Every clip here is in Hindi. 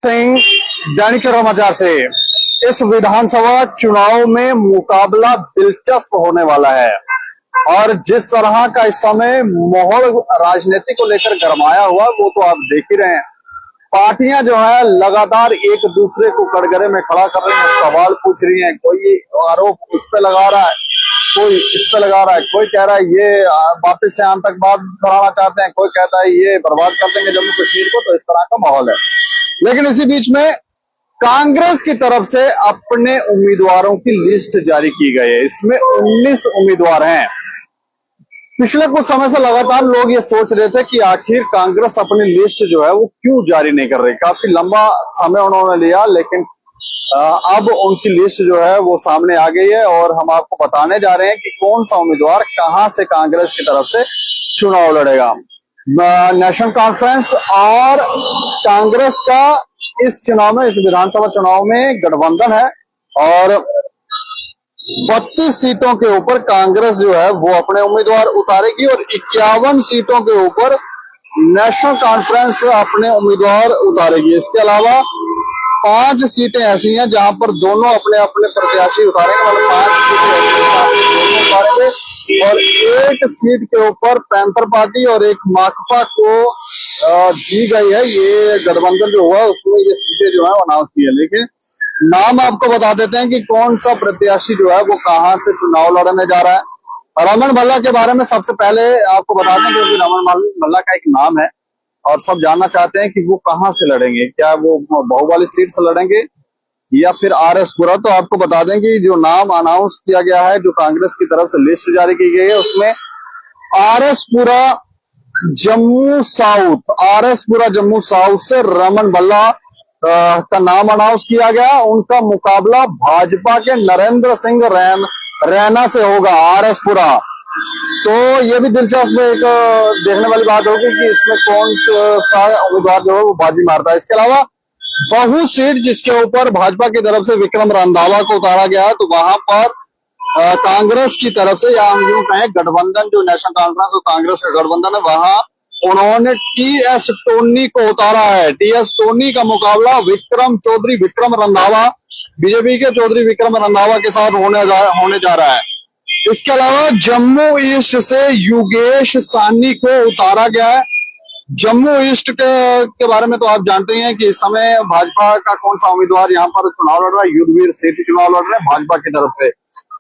सिंह, दैनिक समाचार से। इस विधानसभा चुनाव में मुकाबला दिलचस्प होने वाला है और जिस तरह का इस समय माहौल राजनीति को लेकर गरमाया हुआ वो तो आप देख ही रहे हैं। पार्टियां जो है लगातार एक दूसरे को कटघरे में खड़ा कर रही हैं, सवाल पूछ रही हैं। कोई आरोप इस पे लगा रहा है, कोई इस पे लगा रहा है, कोई कह रहा है ये वापस से आतंकवाद बढ़ाना चाहते हैं, कोई कहता है ये बर्बाद कर देंगे जम्मू कश्मीर को। तो इस तरह का माहौल है, लेकिन इसी बीच में कांग्रेस की तरफ से अपने उम्मीदवारों की लिस्ट जारी की गई है। इसमें 19 उम्मीदवार हैं। पिछले कुछ समय से लगातार लोग ये सोच रहे थे कि आखिर कांग्रेस अपनी लिस्ट जो है वो क्यों जारी नहीं कर रही। काफी लंबा समय उन्होंने लिया, लेकिन अब उनकी लिस्ट जो है वो सामने आ गई है और हम आपको बताने जा रहे हैं कि कौन सा उम्मीदवार कहां से कांग्रेस की तरफ से चुनाव लड़ेगा। नेशनल कॉन्फ्रेंस और कांग्रेस का इस चुनाव में, इस विधानसभा चुनाव में गठबंधन है और 32 सीटों के ऊपर कांग्रेस जो है वो अपने उम्मीदवार उतारेगी और 51 सीटों के ऊपर नेशनल कॉन्फ्रेंस अपने उम्मीदवार उतारेगी। इसके अलावा 5 सीटें ऐसी हैं जहां पर दोनों अपने अपने प्रत्याशी उतारेंगे, मतलब 5 सीटें ऐसी दोनों उतारेंगे और एक सीट के ऊपर पैंथर पार्टी और एक माकपा को दी गई है। ये गठबंधन जो हुआ उसमें ये सीटें जो है अनाउंस की है, लेकिन नाम आपको बता देते हैं कि कौन सा प्रत्याशी जो है वो कहां से चुनाव लड़ने जा रहा है। रमन भल्ला के बारे में सबसे पहले आपको बता दें क्योंकि रमन भल्ला का एक नाम है और सब जानना चाहते हैं कि वो कहां से लड़ेंगे। क्या वो बाहुबली सीट से लड़ेंगे या फिर आरएसपुरा। तो आपको बता दें कि जो नाम अनाउंस किया गया है, जो कांग्रेस की तरफ से लिस्ट जारी की गई है, उसमें आरएसपुरा जम्मू साउथ से रमन भल्ला का नाम अनाउंस किया गया। उनका मुकाबला भाजपा के नरेंद्र सिंह रैना से होगा, आरएसपुरा। तो ये भी दिलचस्प एक देखने वाली बात होगी कि इसमें कौन सा उम्मीदवार जो है वो बाजी मारता है। इसके अलावा बहु सीट जिसके ऊपर भाजपा की तरफ से विक्रम रंधावा को उतारा गया है, तो वहां पर कांग्रेस की तरफ से या हम यूं कहें गठबंधन, जो नेशनल कॉन्फ्रेंस और कांग्रेस का गठबंधन है, वहां उन्होंने टीएस टोनी को उतारा है। टीएस टोनी का मुकाबला विक्रम रंधावा, बीजेपी के चौधरी विक्रम रंधावा के साथ होने जा रहा है। इसके अलावा जम्मू ईस्ट से योगेश सानी को उतारा गया है। जम्मू ईस्ट के बारे में तो आप जानते ही हैं कि इस समय भाजपा का कौन सा उम्मीदवार यहाँ पर चुनाव लड़ रहा है। युद्धवीर सेठी चुनाव लड़ रहे हैं भाजपा की तरफ से।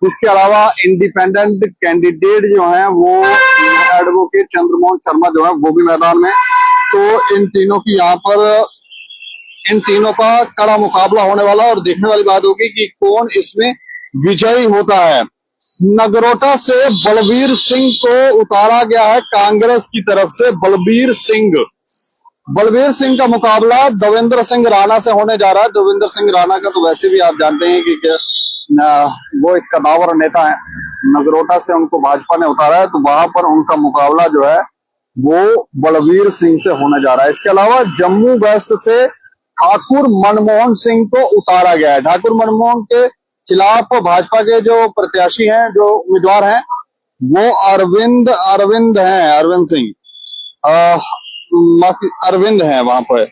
इसके अलावा इंडिपेंडेंट कैंडिडेट जो है वो एडवोकेट चंद्रमोहन शर्मा जो है वो भी मैदान में। तो इन तीनों का कड़ा मुकाबला होने वाला और देखने वाली बात होगी कि कौन इसमें विजयी होता है। नगरोटा से बलबीर सिंह को उतारा गया है कांग्रेस की तरफ से। बलबीर सिंह का मुकाबला देवेंद्र सिंह राणा से होने जा रहा है। देवेंद्र सिंह राणा का तो वैसे भी आप जानते हैं कि वो एक कदावर नेता है। नगरोटा से उनको भाजपा ने उतारा है, तो वहां पर उनका मुकाबला जो है वो बलबीर सिंह से होने जा रहा है। इसके अलावा जम्मू वेस्ट से ठाकुर मनमोहन सिंह को उतारा गया है। ठाकुर मनमोहन के खिलाफ भाजपा के जो प्रत्याशी हैं, जो उम्मीदवार हैं, वो अरविंद हैं वहां पर।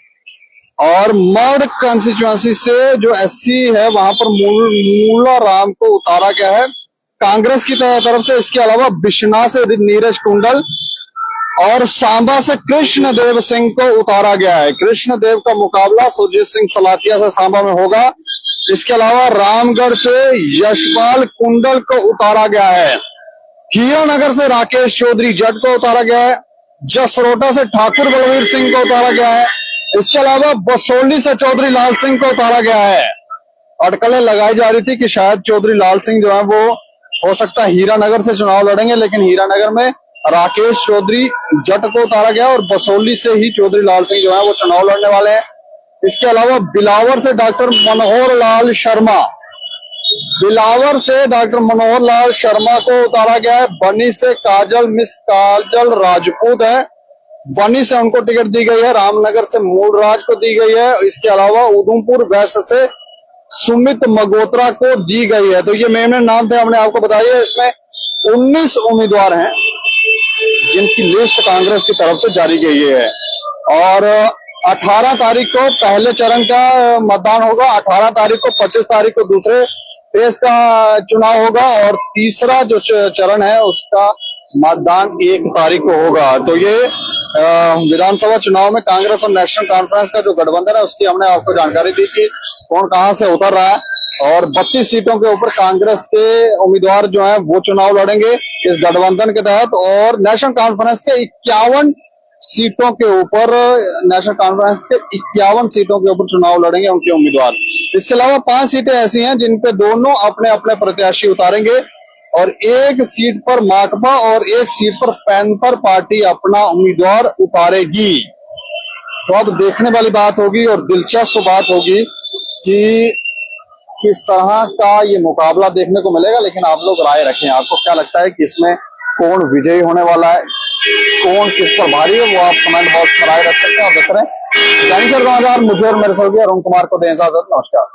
और मर्ड कंस्टिट्यूएंसी से जो एससी है वहां पर मूला राम को उतारा गया है कांग्रेस की तरफ से। इसके अलावा बिश्ना से नीरज कुंडल और सांबा से कृष्णदेव सिंह को उतारा गया है। कृष्णदेव का मुकाबला सुरजीत सिंह सलातिया से सांबा में होगा। इसके अलावा रामगढ़ से यशपाल कुंडल को उतारा गया है। हीरानगर से राकेश चौधरी जट को उतारा गया है। जसरोटा से ठाकुर बलबीर सिंह को उतारा गया है। इसके अलावा बसोली से चौधरी लाल सिंह को उतारा गया है। अटकलें लगाई जा रही थी कि शायद चौधरी लाल सिंह जो है वो हो सकता है हीरानगर से चुनाव लड़ेंगे, लेकिन हीरानगर में राकेश चौधरी जट को उतारा गया और बसोली से ही चौधरी लाल सिंह जो है वो चुनाव लड़ने वाले हैं। इसके अलावा बिलावर से डॉक्टर मनोहर लाल शर्मा को उतारा गया है। बनी से मिस काजल राजपूत है, बनी से उनको टिकट दी गई है। रामनगर से मूल राज को दी गई है। इसके अलावा उधमपुर वेस्ट से सुमित मगोत्रा को दी गई है। तो ये मेन नाम थे, हमने आपको बताया। इसमें 19 उम्मीदवार हैं जिनकी लिस्ट कांग्रेस की तरफ से जारी की गई है और 18 तारीख को पहले चरण का मतदान होगा, 18 तारीख को, 25 तारीख को दूसरे फेज का चुनाव होगा और तीसरा जो चरण है उसका मतदान 1 तारीख को होगा। तो ये विधानसभा चुनाव में कांग्रेस और नेशनल कॉन्फ्रेंस का जो गठबंधन है उसकी हमने आपको जानकारी दी कि कौन कहां से उतर रहा है और 32 सीटों के ऊपर कांग्रेस के उम्मीदवार जो है वो चुनाव लड़ेंगे इस गठबंधन के तहत और नेशनल कॉन्फ्रेंस के 51 सीटों के ऊपर, नेशनल कॉन्फ्रेंस के 51 सीटों के ऊपर चुनाव लड़ेंगे उनके उम्मीदवार। इसके अलावा 5 सीटें ऐसी हैं जिन पे दोनों अपने अपने प्रत्याशी उतारेंगे और एक सीट पर माकपा और एक सीट पर पैंथर पार्टी अपना उम्मीदवार उतारेगी। तो अब देखने वाली बात होगी और दिलचस्प बात होगी कि किस तरह का ये मुकाबला देखने को मिलेगा। लेकिन आप लोग राय रखें, आपको क्या लगता है कि इसमें कौन विजयी होने वाला है, कौन किस पर भारी है, वो आप कमेंट बॉक्स में राय रख सकते हैं और देख रहे हैं दैनिक 2000 मुझे और मेरे सहयोगी अरुण कुमार को दें इजाजत। नमस्कार।